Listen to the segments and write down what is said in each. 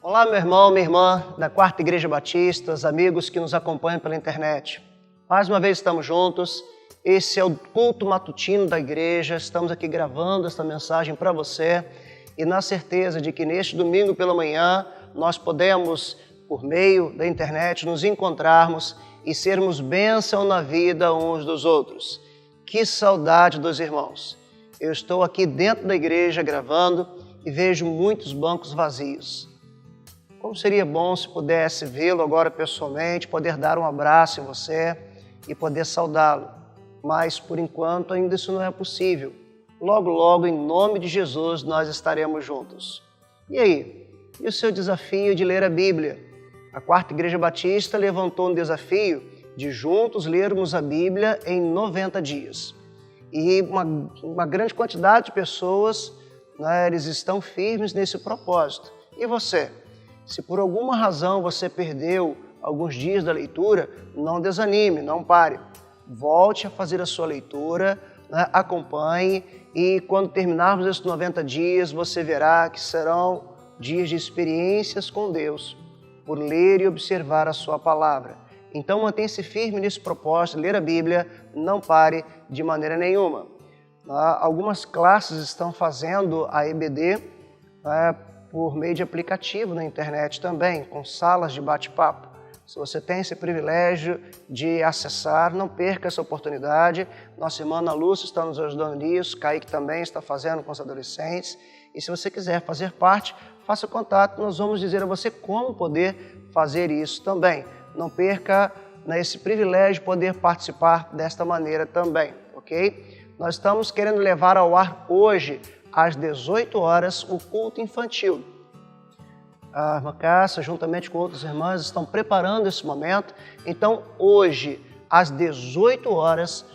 Olá, meu irmão, minha irmã da Quarta Igreja Batista, os amigos que nos acompanham pela internet. Mais uma vez estamos juntos. Esse é o culto matutino da igreja. Estamos aqui gravando esta mensagem para você e na certeza de que neste domingo pela manhã nós podemos, por meio da internet, nos encontrarmos e sermos bênção na vida uns dos outros. Que saudade dos irmãos! Eu estou aqui dentro da igreja gravando e vejo muitos bancos vazios. Como seria bom se pudesse vê-lo agora pessoalmente, poder dar um abraço em você e poder saudá-lo. Mas, por enquanto, ainda isso não é possível. Logo, logo, em nome de Jesus, nós estaremos juntos. E aí? E o seu desafio de ler a Bíblia? A Quarta Igreja Batista levantou um desafio de juntos lermos a Bíblia em 90 dias. E uma grande quantidade de pessoas, eles estão firmes nesse propósito. E você? Se por alguma razão você perdeu alguns dias da leitura, não desanime, não pare. Volte a fazer a sua leitura, acompanhe e quando terminarmos esses 90 dias, você verá que serão dias de experiências com Deus, por ler e observar a sua palavra. Então mantenha-se firme nesse propósito, ler a Bíblia, não pare de maneira nenhuma. Algumas classes estão fazendo a EBD por meio de aplicativo na internet também, com salas de bate-papo. Se você tem esse privilégio de acessar, não perca essa oportunidade. Nossa irmã Ana Lúcia está nos ajudando nisso, Kaique também está fazendo com os adolescentes. E se você quiser fazer parte, faça contato, nós vamos dizer a você como poder fazer isso também. Não perca esse privilégio de poder participar desta maneira também, ok? Nós estamos querendo levar ao ar hoje, às 18 horas, o culto infantil. A irmã Cássia, juntamente com outras irmãs, estão preparando esse momento. Então, hoje, às 18 horas,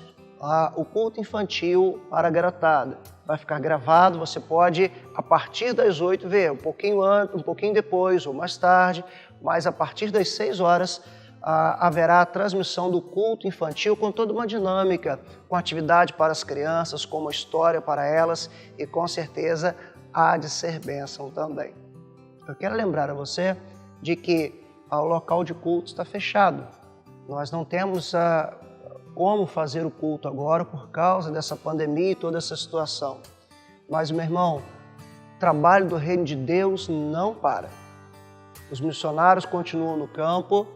o culto infantil para a garotada. Vai ficar gravado, você pode, a partir das 8, ver um pouquinho antes, um pouquinho depois ou mais tarde, mas a partir das 6 horas haverá a transmissão do culto infantil com toda uma dinâmica, com atividade para as crianças, com uma história para elas e com certeza há de ser bênção também. Eu quero lembrar a você de que o local de culto está fechado. Nós não temos como fazer o culto agora por causa dessa pandemia e toda essa situação. Mas, meu irmão, o trabalho do reino de Deus não para. Os missionários continuam no campo,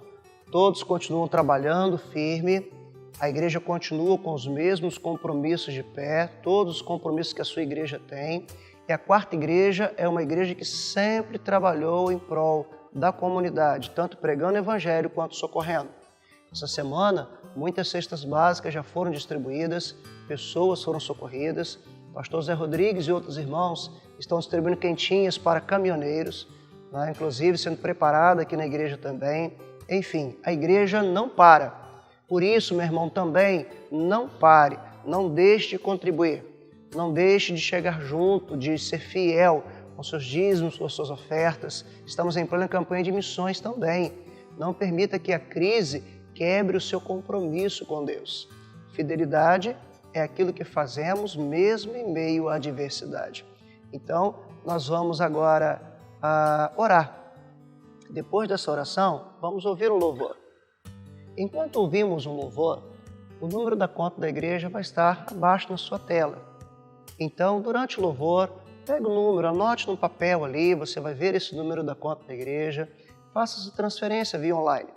todos continuam trabalhando firme, a igreja continua com os mesmos compromissos de pé, todos os compromissos que a sua igreja tem. E a Quarta Igreja é uma igreja que sempre trabalhou em prol da comunidade, tanto pregando o evangelho quanto socorrendo. Essa semana, muitas cestas básicas já foram distribuídas, pessoas foram socorridas. O pastor Zé Rodrigues e outros irmãos estão distribuindo quentinhas para caminhoneiros, inclusive sendo preparada aqui na igreja também. Enfim, a igreja não para. Por isso, meu irmão, também não pare, não deixe de contribuir. Não deixe de chegar junto, de ser fiel com seus dízimos, com suas ofertas. Estamos em plena campanha de missões também. Não permita que a crise quebre o seu compromisso com Deus. Fidelidade é aquilo que fazemos mesmo em meio à adversidade. Então, nós vamos agora orar. Depois dessa oração, vamos ouvir um louvor. Enquanto ouvimos um louvor, o número da conta da igreja vai estar abaixo na sua tela. Então, durante o louvor, pegue o número, anote no papel ali, você vai ver esse número da conta da igreja, faça essa transferência via online.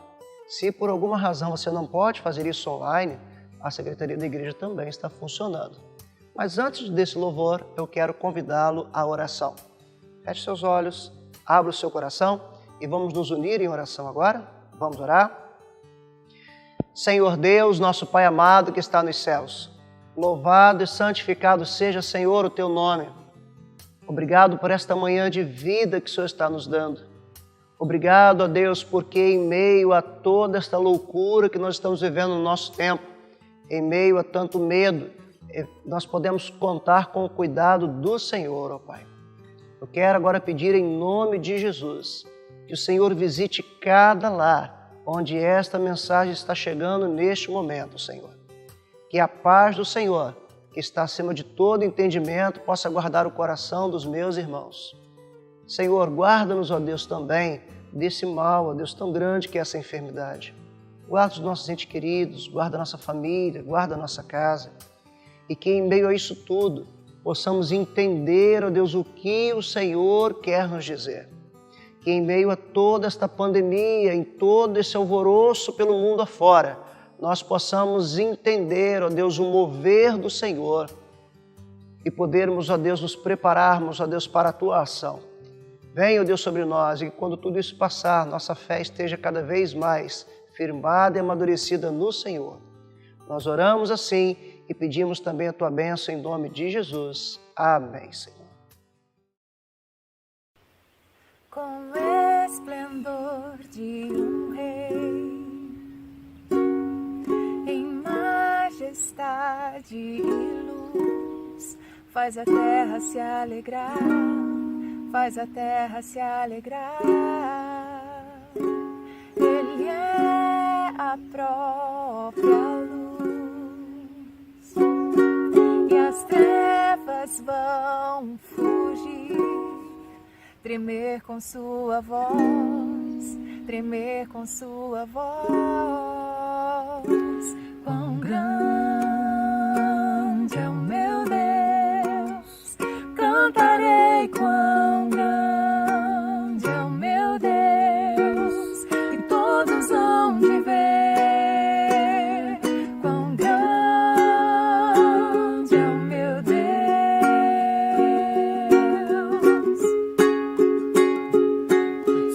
Se por alguma razão você não pode fazer isso online, a Secretaria da Igreja também está funcionando. Mas antes desse louvor, eu quero convidá-lo à oração. Feche seus olhos, abra o seu coração e vamos nos unir em oração agora. Vamos orar? Senhor Deus, nosso Pai amado que está nos céus, louvado e santificado seja, Senhor, o Teu nome. Obrigado por esta manhã de vida que o Senhor está nos dando. Obrigado, ó Deus, porque em meio a toda esta loucura que nós estamos vivendo no nosso tempo, em meio a tanto medo, nós podemos contar com o cuidado do Senhor, ó Pai. Eu quero agora pedir em nome de Jesus que o Senhor visite cada lar onde esta mensagem está chegando neste momento, Senhor. Que a paz do Senhor, que está acima de todo entendimento, possa guardar o coração dos meus irmãos. Senhor, guarda-nos, ó Deus, também desse mal, ó Deus, tão grande que é essa enfermidade. Guarda os nossos entes queridos, guarda a nossa família, guarda a nossa casa. E que em meio a isso tudo, possamos entender, ó Deus, o que o Senhor quer nos dizer. Que em meio a toda esta pandemia, em todo esse alvoroço pelo mundo afora, nós possamos entender, ó Deus, o mover do Senhor e podermos, ó Deus, nos prepararmos, ó Deus, para a Tua ação. Venha, ó Deus, sobre nós e que quando tudo isso passar, nossa fé esteja cada vez mais firmada e amadurecida no Senhor. Nós oramos assim e pedimos também a Tua bênção em nome de Jesus. Amém, Senhor. Com esplendor de um rei, em majestade e luz, faz a terra se alegrar, faz a terra se alegrar. Ele é a própria luz, e as trevas vão fugir, tremer com sua voz, tremer com sua voz. Quão grande é o meu Deus, cantarei quão grande é o meu Deus, e todos hão de ver quão grande é o meu Deus.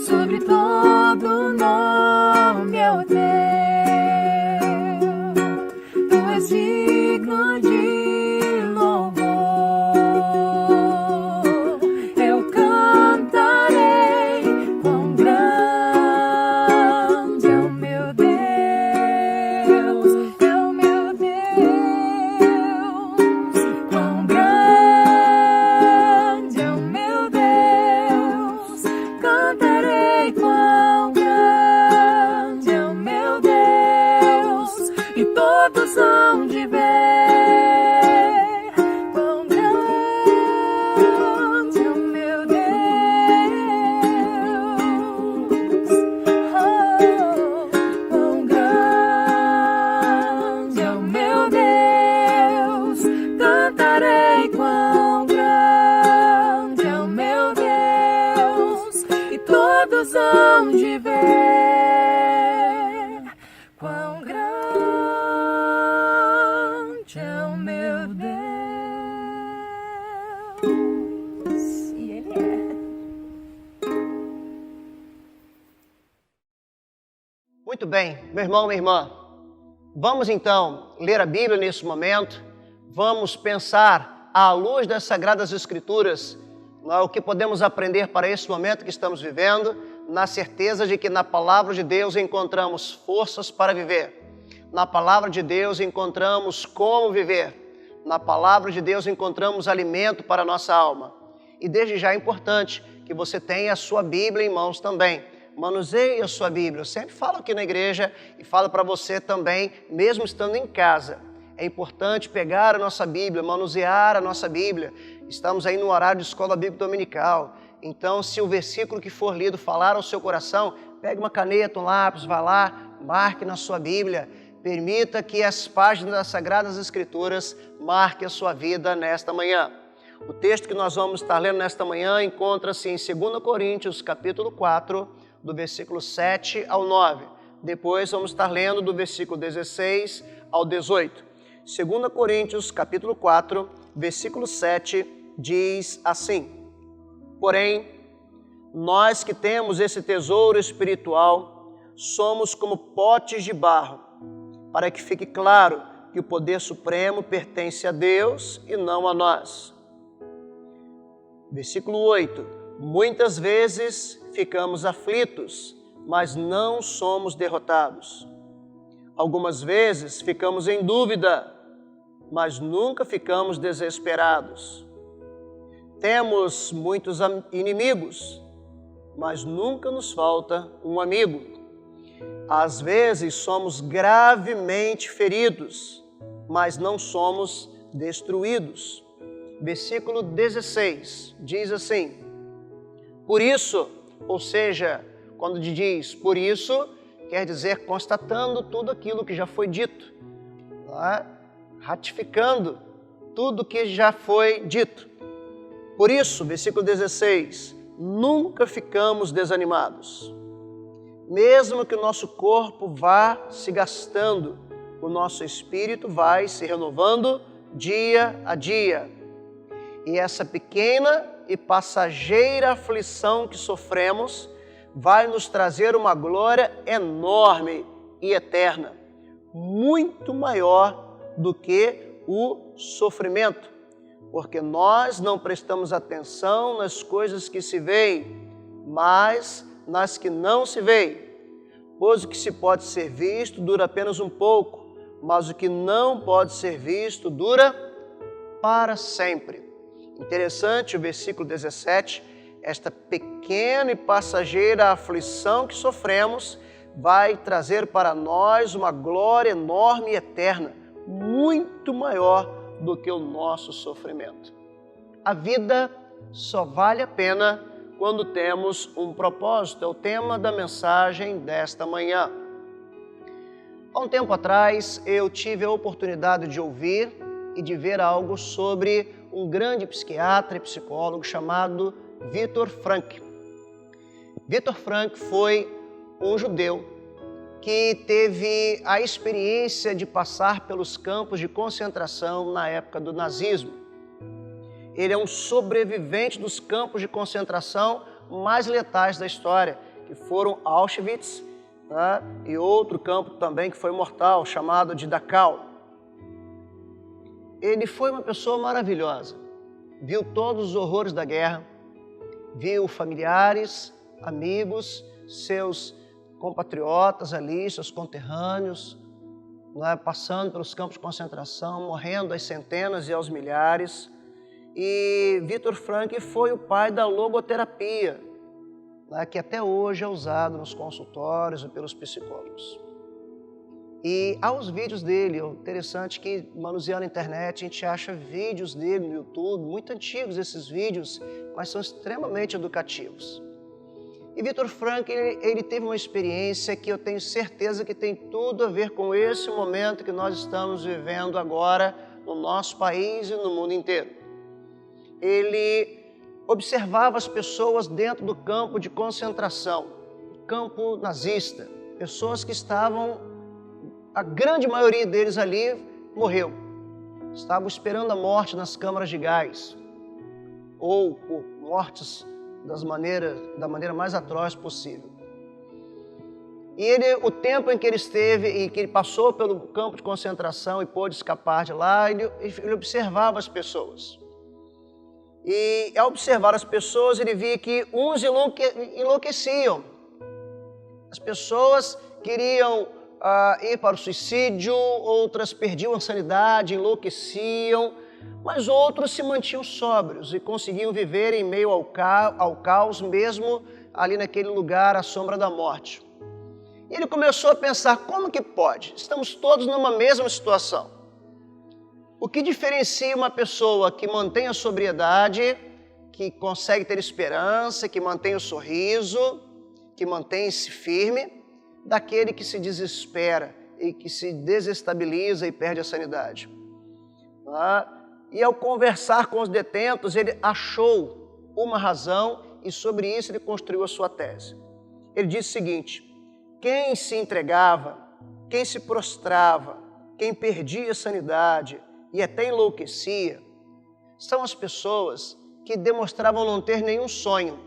Sobre todo nome eu tenho, Tu és digno de louvor. Eu cantarei quão grande é o meu Deus, é o meu Deus. Quão grande é o meu Deus, cantarei quão grande é o meu Deus, e todos hão de ver quão grande é o meu Deus. Oh, quão grande é o meu Deus, cantarei quão grande é o meu Deus, e todos hão de ver quão grande é o meu Deus. E Ele é. Muito bem, meu irmão, minha irmã. Vamos então ler a Bíblia nesse momento. Vamos pensar à luz das Sagradas Escrituras o que podemos aprender para esse momento que estamos vivendo, na certeza de que na Palavra de Deus encontramos forças para viver. Na Palavra de Deus encontramos como viver. Na Palavra de Deus encontramos alimento para a nossa alma. E desde já é importante que você tenha a sua Bíblia em mãos também. Manuseie a sua Bíblia. Eu sempre falo aqui na igreja e falo para você também, mesmo estando em casa. É importante pegar a nossa Bíblia, manusear a nossa Bíblia. Estamos aí no horário de escola bíblica dominical. Então, se o versículo que for lido falar ao seu coração, pegue uma caneta, um lápis, vá lá, marque na sua Bíblia. Permita que as páginas das Sagradas Escrituras marquem a sua vida nesta manhã. O texto que nós vamos estar lendo nesta manhã encontra-se em 2 Coríntios, capítulo 4, do versículo 7 ao 9. Depois vamos estar lendo do versículo 16 ao 18. 2 Coríntios, capítulo 4, versículo 7, diz assim: Porém, nós que temos esse tesouro espiritual, somos como potes de barro, para que fique claro que o poder supremo pertence a Deus e não a nós. Versículo 8: Muitas vezes ficamos aflitos, mas não somos derrotados. Algumas vezes ficamos em dúvida, mas nunca ficamos desesperados. Temos muitos inimigos, mas nunca nos falta um amigo. Às vezes somos gravemente feridos, mas não somos destruídos. Versículo 16 diz assim: Por isso, ou seja, quando diz por isso, quer dizer constatando tudo aquilo que já foi dito, tá? Ratificando tudo que já foi dito. Por isso, versículo 16, nunca ficamos desanimados. Mesmo que o nosso corpo vá se gastando, o nosso espírito vai se renovando dia a dia. E essa pequena e passageira aflição que sofremos vai nos trazer uma glória enorme e eterna, muito maior do que o sofrimento, porque nós não prestamos atenção nas coisas que se veem, mas nas que não se veem. Pois o que se pode ser visto dura apenas um pouco, mas o que não pode ser visto dura para sempre. Interessante o versículo 17, esta pequena e passageira aflição que sofremos vai trazer para nós uma glória enorme e eterna, muito maior do que o nosso sofrimento. A vida só vale a pena quando temos um propósito, é o tema da mensagem desta manhã. Há um tempo atrás, eu tive a oportunidade de ouvir e de ver algo sobre um grande psiquiatra e psicólogo chamado Viktor Frankl. Viktor Frankl foi um judeu que teve a experiência de passar pelos campos de concentração na época do nazismo. Ele é um sobrevivente dos campos de concentração mais letais da história, que foram Auschwitz, tá? E outro campo também que foi mortal, chamado de Dachau. Ele foi uma pessoa maravilhosa, viu todos os horrores da guerra, viu familiares, amigos, seus compatriotas ali, seus conterrâneos, passando pelos campos de concentração, morrendo às centenas e aos milhares. E Viktor Frankl foi o pai da logoterapia, que até hoje é usado nos consultórios e pelos psicólogos. E há os vídeos dele, é interessante que manuseando a internet a gente acha vídeos dele no YouTube, muito antigos esses vídeos, mas são extremamente educativos. E Viktor Frankl, ele teve uma experiência que eu tenho certeza que tem tudo a ver com esse momento que nós estamos vivendo agora no nosso país e no mundo inteiro. Ele observava as pessoas dentro do campo de concentração, campo nazista, pessoas que estavam, a grande maioria deles ali morreu, estavam esperando a morte nas câmaras de gás, ou por mortes da maneira mais atroz possível. E ele, o tempo em que ele esteve e que ele passou pelo campo de concentração e pôde escapar de lá, ele observava as pessoas. E ao observar as pessoas, ele via que uns enlouqueciam. As pessoas queriam ir para o suicídio, outras perdiam a sanidade, enlouqueciam, mas outros se mantinham sóbrios e conseguiam viver em meio ao caos, mesmo ali naquele lugar à sombra da morte. E ele começou a pensar, como que pode? Estamos todos numa mesma situação. O que diferencia uma pessoa que mantém a sobriedade, que consegue ter esperança, que mantém o sorriso, que mantém-se firme, daquele que se desespera e que se desestabiliza e perde a sanidade? E ao conversar com os detentos, ele achou uma razão e sobre isso ele construiu a sua tese. Ele disse o seguinte: quem se entregava, quem se prostrava, quem perdia a sanidade e até enlouquecia, são as pessoas que demonstravam não ter nenhum sonho,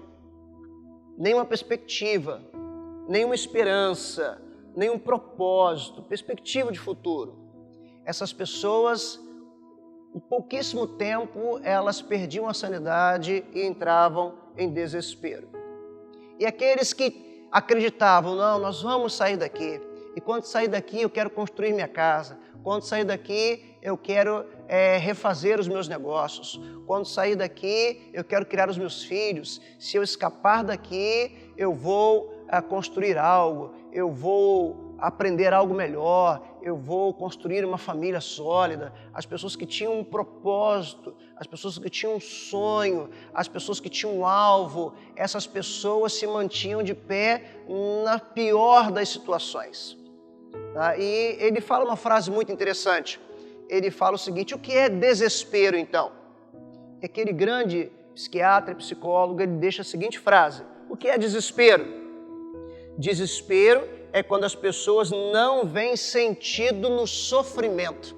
nenhuma perspectiva, nenhuma esperança, nenhum propósito, perspectiva de futuro. Essas pessoas, em pouquíssimo tempo, elas perdiam a sanidade e entravam em desespero. E aqueles que acreditavam, não, nós vamos sair daqui, e quando sair daqui eu quero construir minha casa, quando sair daqui eu quero refazer os meus negócios, quando sair daqui eu quero criar os meus filhos, se eu escapar daqui eu vou construir algo, eu vou aprender algo melhor, eu vou construir uma família sólida. As pessoas que tinham um propósito, as pessoas que tinham um sonho, as pessoas que tinham um alvo, essas pessoas se mantinham de pé na pior das situações. Tá? E ele fala uma frase muito interessante. Ele fala o seguinte: o que é desespero, então? Aquele grande psiquiatra e psicólogo, ele deixa a seguinte frase: o que é desespero? Desespero é quando as pessoas não veem sentido no sofrimento.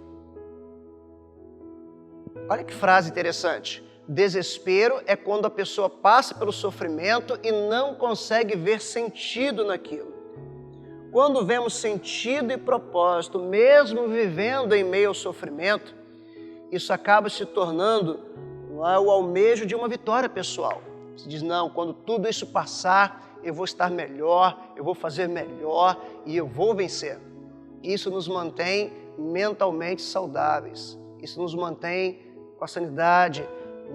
Olha que frase interessante. Desespero é quando a pessoa passa pelo sofrimento e não consegue ver sentido naquilo. Quando vemos sentido e propósito, mesmo vivendo em meio ao sofrimento, isso acaba se tornando o almejo de uma vitória pessoal. Você diz: não, quando tudo isso passar, eu vou estar melhor, eu vou fazer melhor e eu vou vencer. Isso nos mantém mentalmente saudáveis. Isso nos mantém com a sanidade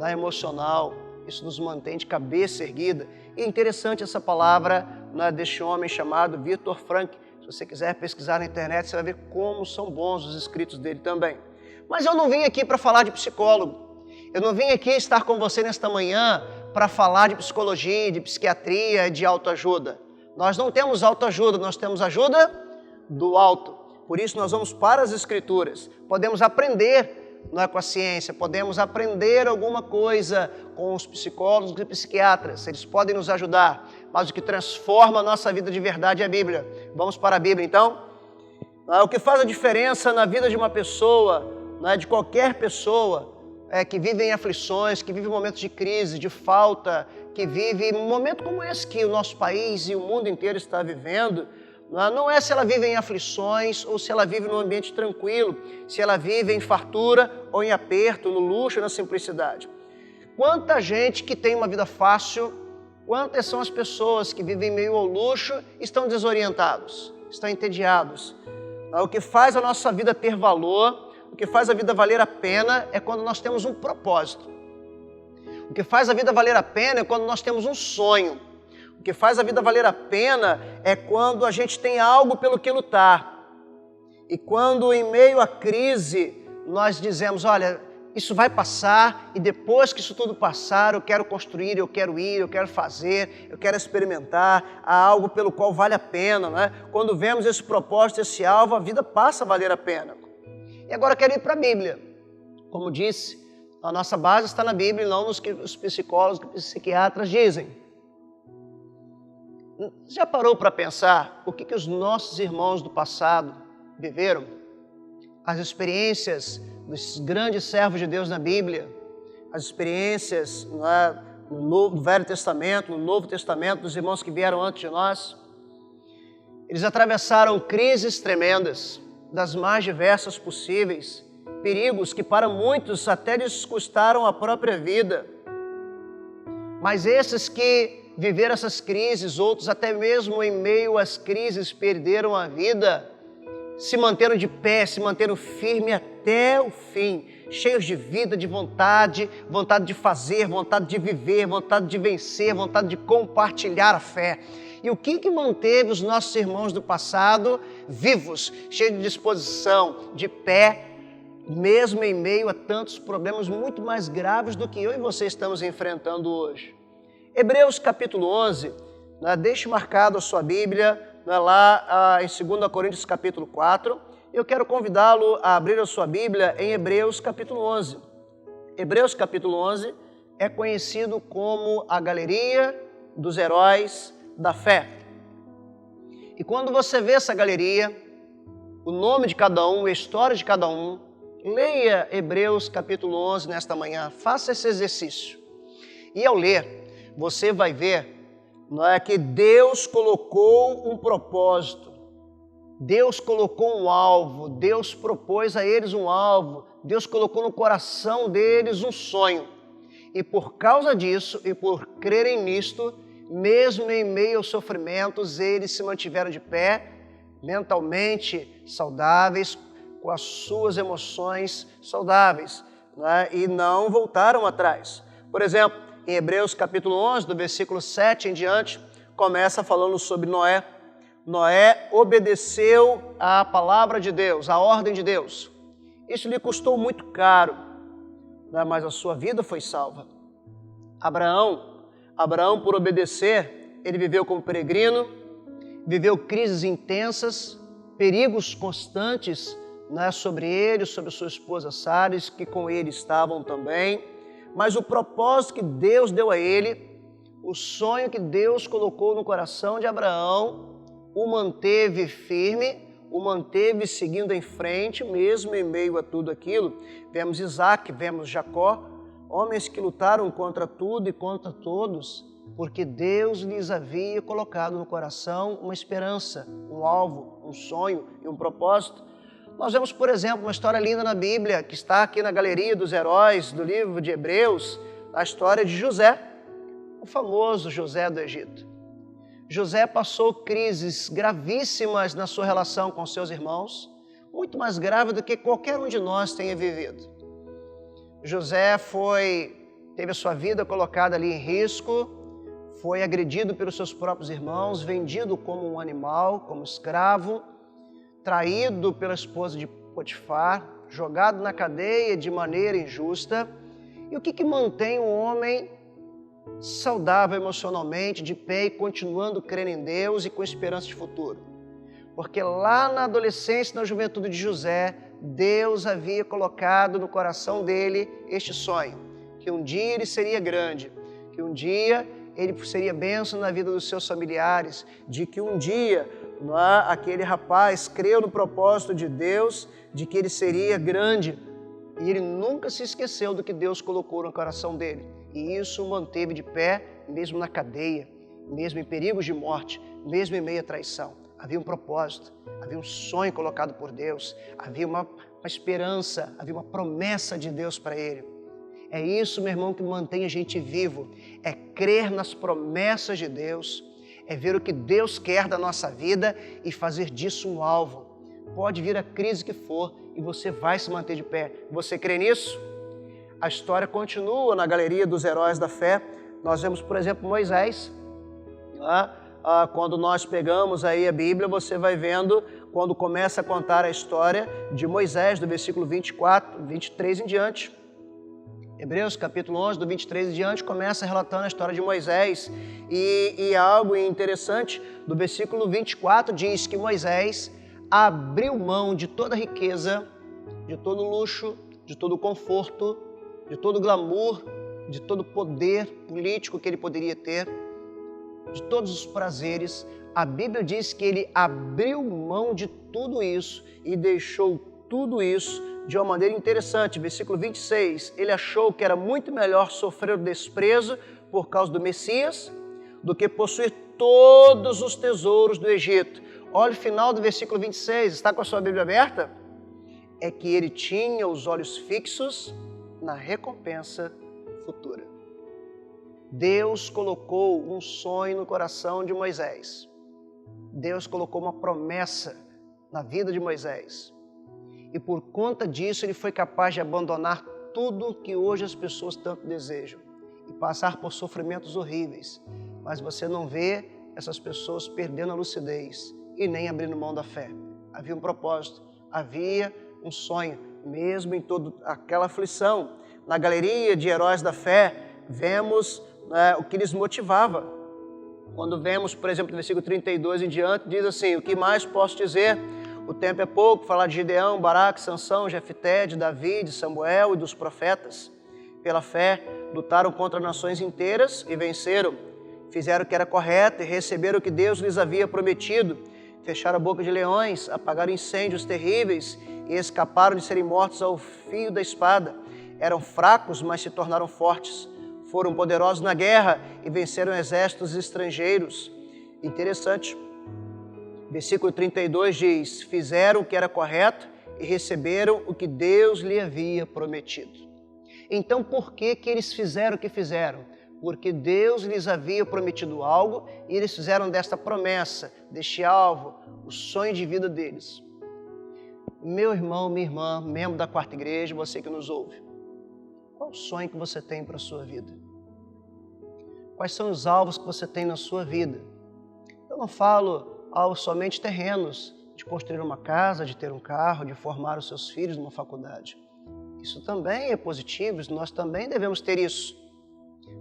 emocional. Isso nos mantém de cabeça erguida. E é interessante essa palavra deste homem chamado Viktor Frankl. Se você quiser pesquisar na internet, você vai ver como são bons os escritos dele também. Mas eu não vim aqui para falar de psicólogo. Eu não vim aqui estar com você nesta manhã para falar de psicologia, de psiquiatria, de autoajuda. Nós não temos autoajuda, nós temos ajuda do alto. Por isso nós vamos para as Escrituras. Podemos aprender com a ciência, podemos aprender alguma coisa com os psicólogos e psiquiatras. Eles podem nos ajudar, mas o que transforma a nossa vida de verdade é a Bíblia. Vamos para a Bíblia então? O que faz a diferença na vida de uma pessoa, de qualquer pessoa, que vive em aflições, que vive momentos de crise, de falta, que vive um momento como esse que o nosso país e o mundo inteiro está vivendo, não é se ela vive em aflições ou se ela vive num ambiente tranquilo, se ela vive em fartura ou em aperto, no luxo ou na simplicidade. Quanta gente que tem uma vida fácil, quantas são as pessoas que vivem meio ao luxo e estão desorientados, estão entediados. O que faz a nossa vida ter valor, o que faz a vida valer a pena é quando nós temos um propósito. O que faz a vida valer a pena é quando nós temos um sonho. O que faz a vida valer a pena é quando a gente tem algo pelo que lutar. E quando em meio à crise nós dizemos: olha, isso vai passar e depois que isso tudo passar eu quero construir, eu quero ir, eu quero fazer, eu quero experimentar, há algo pelo qual vale a pena, não é? Quando vemos esse propósito, esse alvo, a vida passa a valer a pena. E agora eu quero ir para a Bíblia. Como disse, a nossa base está na Bíblia e não nos que os psicólogos e psiquiatras dizem. Já parou para pensar o que os nossos irmãos do passado viveram? As experiências dos grandes servos de Deus na Bíblia, as experiências no Velho Testamento, no Novo Testamento, dos irmãos que vieram antes de nós. Eles atravessaram crises tremendas, das mais diversas possíveis, perigos que para muitos até lhes custaram a própria vida. Mas esses que viveram essas crises, outros até mesmo em meio às crises perderam a vida, se manteram de pé, se manteram firmes até o fim, cheios de vida, de vontade, vontade de fazer, vontade de viver, vontade de vencer, vontade de compartilhar a fé. E o que manteve os nossos irmãos do passado vivos, cheios de disposição, de pé, mesmo em meio a tantos problemas muito mais graves do que eu e você estamos enfrentando hoje? Hebreus capítulo 11, deixe marcado a sua Bíblia, lá em 2 Coríntios capítulo 4. Eu quero convidá-lo a abrir a sua Bíblia em Hebreus capítulo 11. Hebreus capítulo 11 é conhecido como a galeria dos heróis da fé. E quando você vê essa galeria, o nome de cada um, a história de cada um, leia Hebreus capítulo 11 nesta manhã, faça esse exercício. E ao ler, você vai ver que Deus colocou um propósito, Deus colocou um alvo, Deus propôs a eles um alvo, Deus colocou no coração deles um sonho. E por causa disso e por crerem nisto, mesmo em meio aos sofrimentos, eles se mantiveram de pé, mentalmente saudáveis, com as suas emoções saudáveis, e não voltaram atrás. Por exemplo, em Hebreus capítulo 11, do versículo 7 em diante, começa falando sobre Noé. Noé obedeceu à palavra de Deus, à ordem de Deus. Isso lhe custou muito caro, né? Mas a sua vida foi salva. Abraão, por obedecer, ele viveu como peregrino, viveu crises intensas, perigos constantes, né, sobre ele, sobre sua esposa Sara, que com ele estavam também. Mas o propósito que Deus deu a ele, o sonho que Deus colocou no coração de Abraão, o manteve firme, o manteve seguindo em frente, mesmo em meio a tudo aquilo. Vemos Isaac, vemos Jacó, homens que lutaram contra tudo e contra todos, porque Deus lhes havia colocado no coração uma esperança, um alvo, um sonho e um propósito. Nós vemos, por exemplo, uma história linda na Bíblia, que está aqui na galeria dos heróis do livro de Hebreus, a história de José, o famoso José do Egito. José passou crises gravíssimas na sua relação com seus irmãos, muito mais grave do que qualquer um de nós tenha vivido. José teve a sua vida colocada ali em risco, foi agredido pelos seus próprios irmãos, vendido como um animal, como escravo, traído pela esposa de Potifar, jogado na cadeia de maneira injusta. E o que mantém um homem saudável emocionalmente, de pé e continuando crendo em Deus e com esperança de futuro? Porque lá na adolescência, na juventude de José, Deus havia colocado no coração dele este sonho, que um dia ele seria grande, que um dia ele seria bênção na vida dos seus familiares, de que um dia aquele rapaz creu no propósito de Deus, de que ele seria grande, e ele nunca se esqueceu do que Deus colocou no coração dele, e isso o manteve de pé, mesmo na cadeia, mesmo em perigos de morte, mesmo em meio à traição. Havia um propósito, havia um sonho colocado por Deus, havia uma esperança, havia uma promessa de Deus para ele. É isso, meu irmão, que mantém a gente vivo, é crer nas promessas de Deus, é ver o que Deus quer da nossa vida e fazer disso um alvo. Pode vir a crise que for e você vai se manter de pé. Você crê nisso? A história continua na galeria dos heróis da fé. Nós vemos, por exemplo, Moisés. Quando nós pegamos aí a Bíblia, você vai vendo, quando começa a contar a história de Moisés, do versículo 24, 23 em diante. Hebreus capítulo 11, do 23 em diante, começa relatando a história de Moisés. E algo interessante, do versículo 24 diz que Moisés abriu mão de toda a riqueza, de todo o luxo, de todo o conforto, de todo o glamour, de todo o poder político que ele poderia ter, de todos os prazeres. A Bíblia diz que ele abriu mão de tudo isso e deixou tudo isso de uma maneira interessante. Versículo 26, ele achou que era muito melhor sofrer o desprezo por causa do Messias do que possuir todos os tesouros do Egito. Olha o final do versículo 26, está com a sua Bíblia aberta? É que ele tinha os olhos fixos na recompensa futura. Deus colocou um sonho no coração de Moisés. Deus colocou uma promessa na vida de Moisés. E por conta disso ele foi capaz de abandonar tudo que hoje as pessoas tanto desejam e passar por sofrimentos horríveis. Mas você não vê essas pessoas perdendo a lucidez e nem abrindo mão da fé. Havia um propósito, havia um sonho, mesmo em toda aquela aflição. Na galeria de heróis da fé, vemos o que lhes motivava. Quando vemos, por exemplo, no versículo 32 em diante, diz assim: o que mais posso dizer? O tempo é pouco, falar de Gideão, Baraque, Sansão, Jefté, de Davi, de Samuel e dos profetas. Pela fé, lutaram contra nações inteiras e venceram. Fizeram o que era correto e receberam o que Deus lhes havia prometido. Fecharam a boca de leões, apagaram incêndios terríveis e escaparam de serem mortos ao fio da espada. Eram fracos, mas se tornaram fortes. Foram poderosos na guerra e venceram exércitos estrangeiros. Interessante. Versículo 32 diz: fizeram o que era correto e receberam o que Deus lhe havia prometido. Então, por que eles fizeram o que fizeram? Porque Deus lhes havia prometido algo e eles fizeram desta promessa, deste alvo, o sonho de vida deles. Meu irmão, minha irmã, membro da Quarta Igreja, você que nos ouve, qual o sonho que você tem para a sua vida? Quais são os alvos que você tem na sua vida? Eu não falo aos somente terrenos, de construir uma casa, de ter um carro, de formar os seus filhos numa faculdade. Isso também é positivo, nós também devemos ter isso.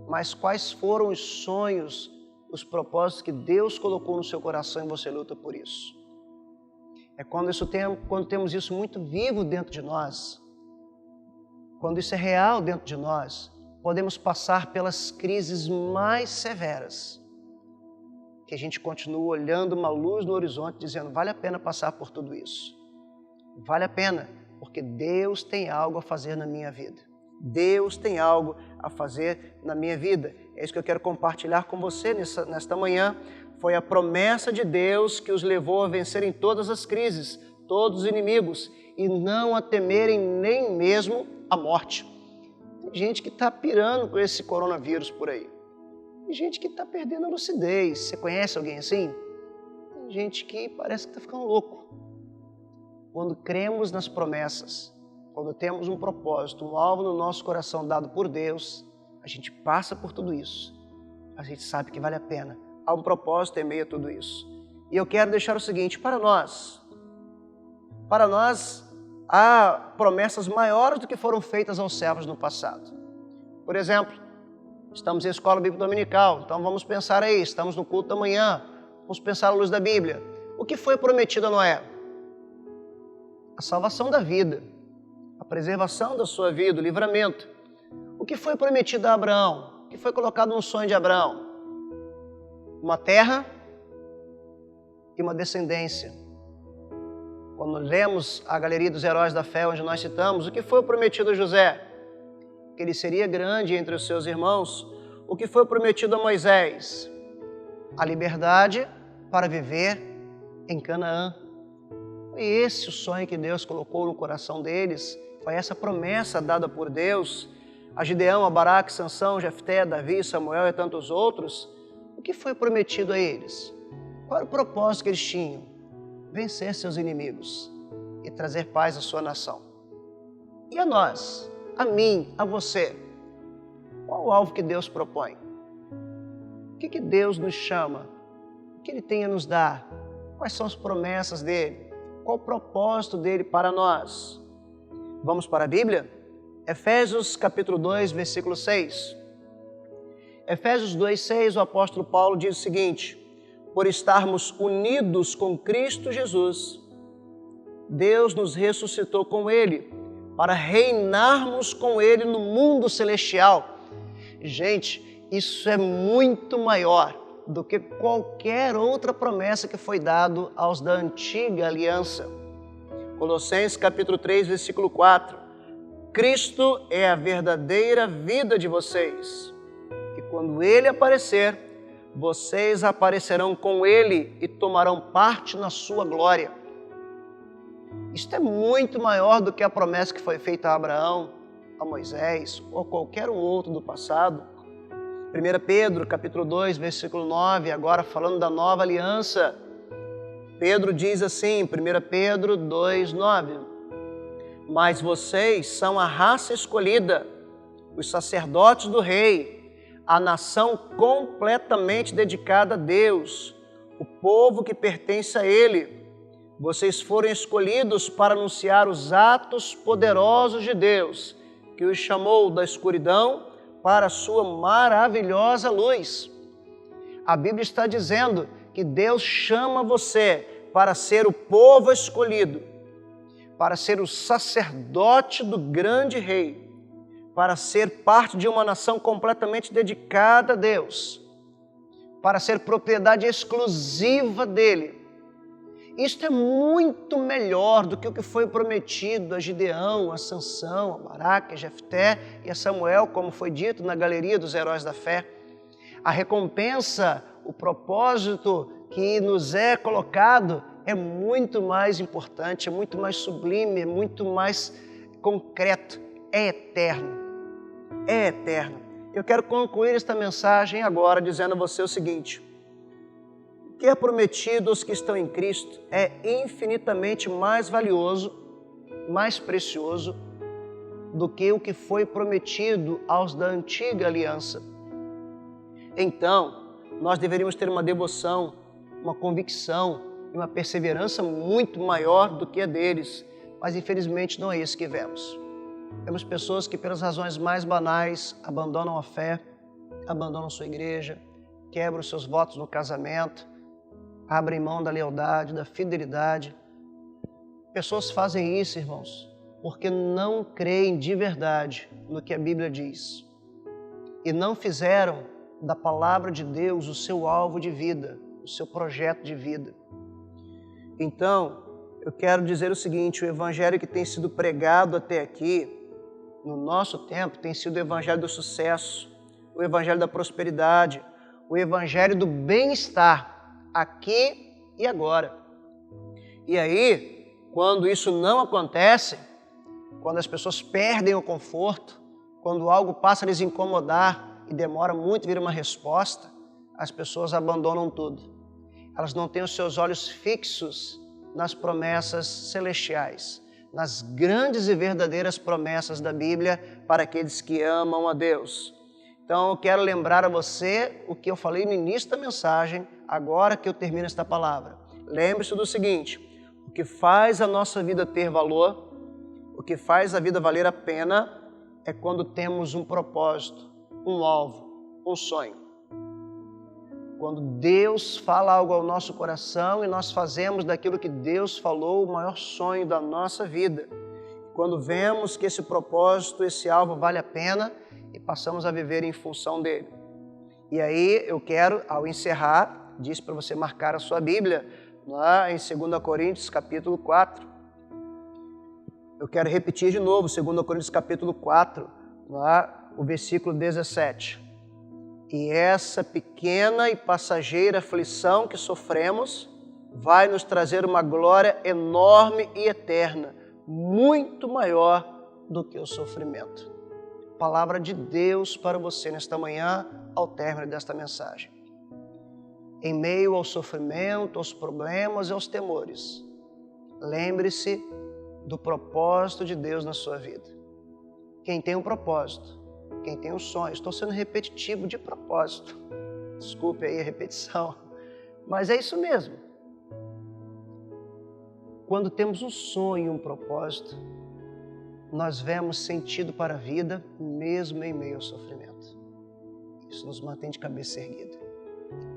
Mas quais foram os sonhos, os propósitos que Deus colocou no seu coração e você luta por isso? É quando temos isso muito vivo dentro de nós, quando isso é real dentro de nós, podemos passar pelas crises mais severas, que a gente continua olhando uma luz no horizonte, dizendo, vale a pena passar por tudo isso. Vale a pena, porque Deus tem algo a fazer na minha vida. Deus tem algo a fazer na minha vida. É isso que eu quero compartilhar com você nesta manhã. Foi a promessa de Deus que os levou a vencerem todas as crises, todos os inimigos, e não a temerem nem mesmo a morte. Tem gente que está pirando com esse coronavírus por aí. Tem gente que está perdendo a lucidez. Você conhece alguém assim? Tem gente que parece que está ficando louco. Quando cremos nas promessas, quando temos um propósito, um alvo no nosso coração dado por Deus, a gente passa por tudo isso. A gente sabe que vale a pena. Há um propósito em meio a tudo isso. E eu quero deixar o seguinte, para nós há promessas maiores do que foram feitas aos servos no passado. Por exemplo, estamos em escola bíblica dominical, então vamos pensar aí, estamos no culto da manhã, vamos pensar à luz da Bíblia. O que foi prometido a Noé? A salvação da vida, a preservação da sua vida, o livramento. O que foi prometido a Abraão? O que foi colocado no sonho de Abraão? Uma terra e uma descendência. Quando lemos a galeria dos heróis da fé, onde nós citamos, o que foi prometido a José? Que ele seria grande entre os seus irmãos. O que foi prometido a Moisés? A liberdade para viver em Canaã. Foi esse o sonho que Deus colocou no coração deles. Foi essa promessa dada por Deus a Gideão, a Baraque, Sansão, Jefté, Davi, Samuel e tantos outros. O que foi prometido a eles? Qual era o propósito que eles tinham? Vencer seus inimigos e trazer paz à sua nação. E a nós, a mim, a você, qual o alvo que Deus propõe? O que Deus nos chama? O que Ele tem a nos dar? Quais são as promessas dEle? Qual o propósito dEle para nós? Vamos para a Bíblia? Efésios capítulo 2, versículo 6. Efésios 2, 6, o apóstolo Paulo diz o seguinte: por estarmos unidos com Cristo Jesus, Deus nos ressuscitou com Ele, para reinarmos com Ele no mundo celestial. Gente, isso é muito maior do que qualquer outra promessa que foi dada aos da antiga aliança. Colossenses capítulo 3, versículo 4. Cristo é a verdadeira vida de vocês, e quando Ele aparecer, vocês aparecerão com Ele e tomarão parte na sua glória. Isto é muito maior do que a promessa que foi feita a Abraão, a Moisés ou qualquer um outro do passado. 1 Pedro, capítulo 2, versículo 9, agora falando da nova aliança. Pedro diz assim, 1 Pedro 2, 9. Mas vocês são a raça escolhida, os sacerdotes do Rei, a nação completamente dedicada a Deus, o povo que pertence a Ele. Vocês foram escolhidos para anunciar os atos poderosos de Deus, que os chamou da escuridão para a sua maravilhosa luz. A Bíblia está dizendo que Deus chama você para ser o povo escolhido, para ser o sacerdote do grande Rei, para ser parte de uma nação completamente dedicada a Deus, para ser propriedade exclusiva dEle. Isto é muito melhor do que o que foi prometido a Gideão, a Sansão, a Baraque, a Jefté e a Samuel, como foi dito na galeria dos heróis da fé. A recompensa, o propósito que nos é colocado é muito mais importante, é muito mais sublime, é muito mais concreto, é eterno. É eterno. Eu quero concluir esta mensagem agora dizendo a você o seguinte: o que é prometido aos que estão em Cristo é infinitamente mais valioso, mais precioso do que o que foi prometido aos da antiga aliança. Então, nós deveríamos ter uma devoção uma convicção e uma perseverança muito maior do que a deles, mas infelizmente não é isso que vemos. Vemos pessoas que pelas razões mais banais abandonam a fé, abandonam sua igreja, quebram seus votos no casamento, abrem mão da lealdade, da fidelidade. Pessoas fazem isso, irmãos, porque não creem de verdade no que a Bíblia diz e não fizeram da palavra de Deus o seu alvo de vida, o seu projeto de vida. Então, eu quero dizer o seguinte: o evangelho que tem sido pregado até aqui, no nosso tempo, tem sido o evangelho do sucesso, o evangelho da prosperidade, o evangelho do bem-estar, aqui e agora. E aí, quando isso não acontece, quando as pessoas perdem o conforto, quando algo passa a lhes incomodar e demora muito vir uma resposta, as pessoas abandonam tudo. Elas não têm os seus olhos fixos nas promessas celestiais, nas grandes e verdadeiras promessas da Bíblia para aqueles que amam a Deus. Então, eu quero lembrar a você o que eu falei no início da mensagem, agora que eu termino esta palavra. Lembre-se do seguinte: o que faz a nossa vida ter valor, o que faz a vida valer a pena, é quando temos um propósito, um alvo, um sonho. Quando Deus fala algo ao nosso coração e nós fazemos daquilo que Deus falou o maior sonho da nossa vida. Quando vemos que esse propósito, esse alvo vale a pena e passamos a viver em função dele. E aí eu quero, ao encerrar, diz para você marcar a sua Bíblia, lá em 2 Coríntios capítulo 4. Eu quero repetir de novo, 2 Coríntios capítulo 4, lá o versículo 17. E essa pequena e passageira aflição que sofremos vai nos trazer uma glória enorme e eterna, muito maior do que o sofrimento. Palavra de Deus para você nesta manhã, ao término desta mensagem. Em meio ao sofrimento, aos problemas e aos temores, lembre-se do propósito de Deus na sua vida. Quem tem um propósito, quem tem um sonho, estou sendo repetitivo de propósito, desculpe aí a repetição, mas é isso mesmo. Quando temos um sonho, um propósito, nós vemos sentido para a vida, mesmo em meio ao sofrimento. Isso nos mantém de cabeça erguida.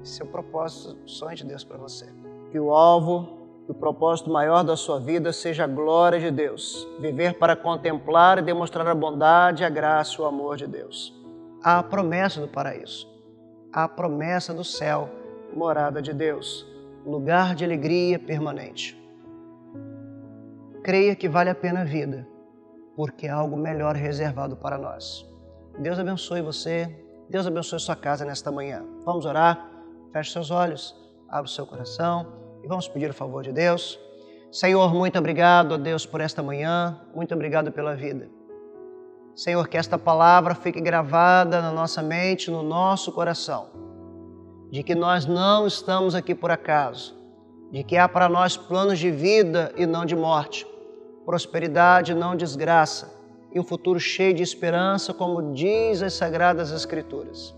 Esse é o propósito, o sonho de Deus para você. Que o alvo, o propósito maior da sua vida seja a glória de Deus. Viver para contemplar e demonstrar a bondade, a graça e o amor de Deus. Há a promessa do paraíso. Há a promessa do céu, morada de Deus, lugar de alegria permanente. Creia que vale a pena a vida, porque há algo melhor reservado para nós. Deus abençoe você, Deus abençoe sua casa nesta manhã. Vamos orar? Feche seus olhos, abra o seu coração. E vamos pedir o favor de Deus. Senhor, muito obrigado a Deus por esta manhã, muito obrigado pela vida. Senhor, que esta palavra fique gravada na nossa mente, no nosso coração, de que nós não estamos aqui por acaso, de que há para nós planos de vida e não de morte, prosperidade e não desgraça, e um futuro cheio de esperança, como diz as Sagradas Escrituras.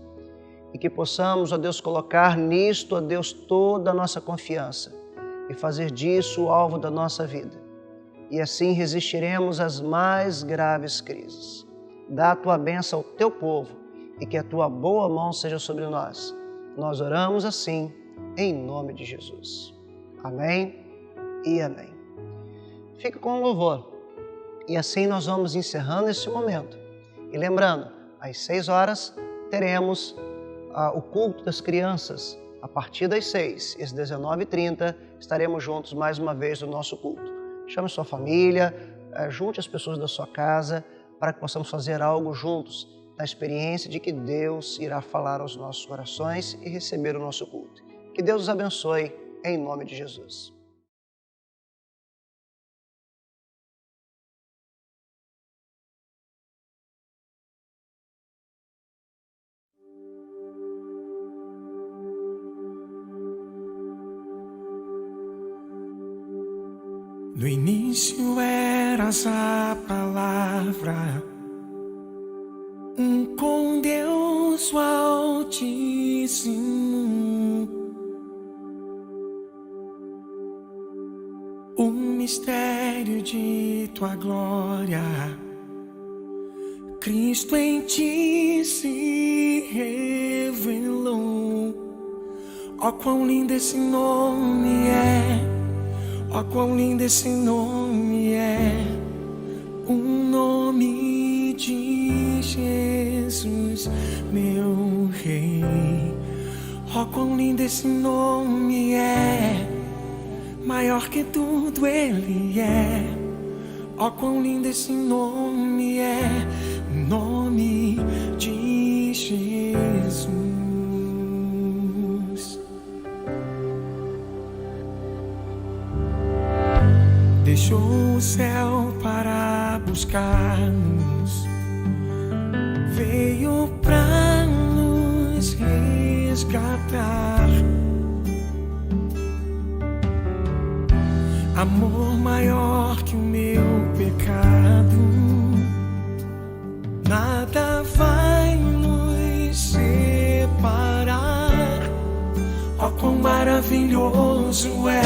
E que possamos, ó Deus, colocar nisto, ó Deus, toda a nossa confiança e fazer disso o alvo da nossa vida. E assim resistiremos às mais graves crises. Dá a tua bênção ao teu povo e que a tua boa mão seja sobre nós. Nós oramos assim, em nome de Jesus. Amém e amém. Fica com o louvor. E assim nós vamos encerrando esse momento. E lembrando, às 6 horas teremos o culto das crianças. A partir das 6 e às 19h30 estaremos juntos mais uma vez no nosso culto. Chame sua família, junte as pessoas da sua casa para que possamos fazer algo juntos, na experiência de que Deus irá falar aos nossos corações e receber o nosso culto. Que Deus os abençoe em nome de Jesus. No início eras a palavra, com Deus o Altíssimo. mistério de tua glória, Cristo em ti se revelou. Ó, quão lindo esse nome é, ó, quão lindo esse nome é, o nome de Jesus, meu Rei. Ó, quão lindo esse nome é, maior que tudo ele é. Ó, quão lindo esse nome é, o nome de Jesus. Deixou o céu para buscar-nos, veio pra nos resgatar. Amor maior que o meu pecado, nada vai nos separar. Ó, quão maravilhoso é,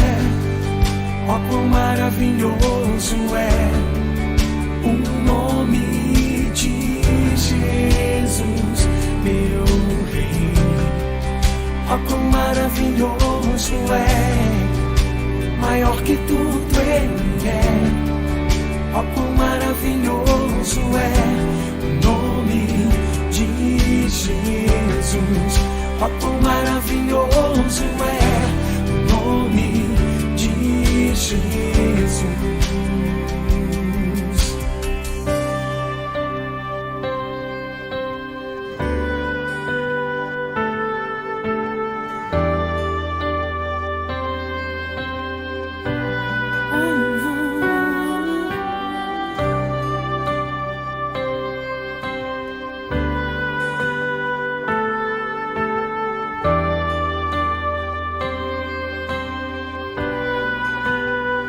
ó, quão maravilhoso é o nome de Jesus, meu Rei. Ó, quão maravilhoso é, maior que tudo ele é. Ó, quão maravilhoso é o nome de Jesus. Ó, quão maravilhoso é o nome de Jesus.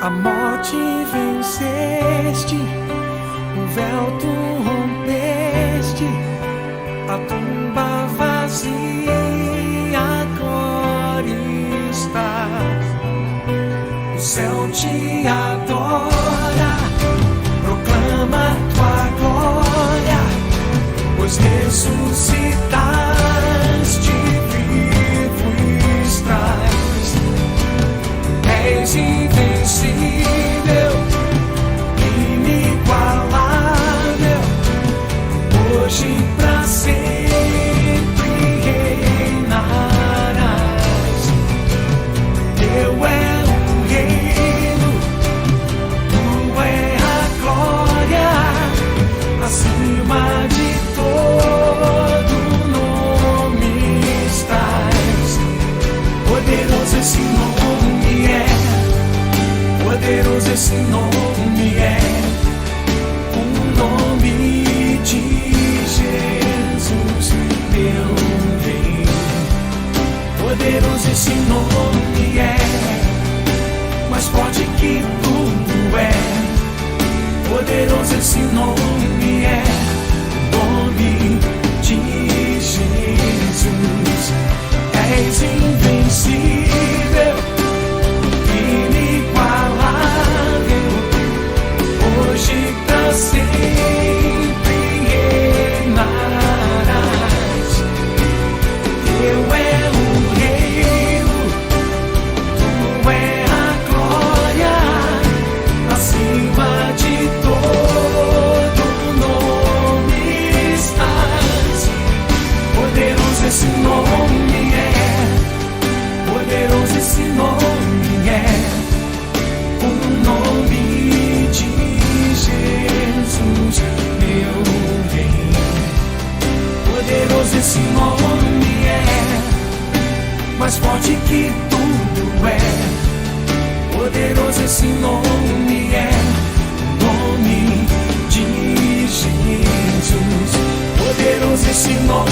A morte venceste, o véu tu rompeste, a tumba vazia agora está. O céu te adora, proclama tua glória, pois ressuscitaste, vivo estás. És invencível, inigualável, hoje pra sempre reinarás. Teu é o reino, tua é a glória, acima de todo nome estás. Poderoso esse nome é, poderoso esse nome é, o nome de Jesus, meu Rei. Poderoso esse nome é, mais forte que tudo é. Poderoso esse nome é, o nome de Jesus. És invencível, inigualável, hoje pra sempre reinarás. Teu é o reino, tu é a glória, acima de todo nome estás. Poderoso esse nome é, poderoso esse nome é, o nome de Jesus, meu Rei. Poderoso esse nome é, mais forte que tudo é. Poderoso esse nome é, o nome de Jesus. Poderoso esse nome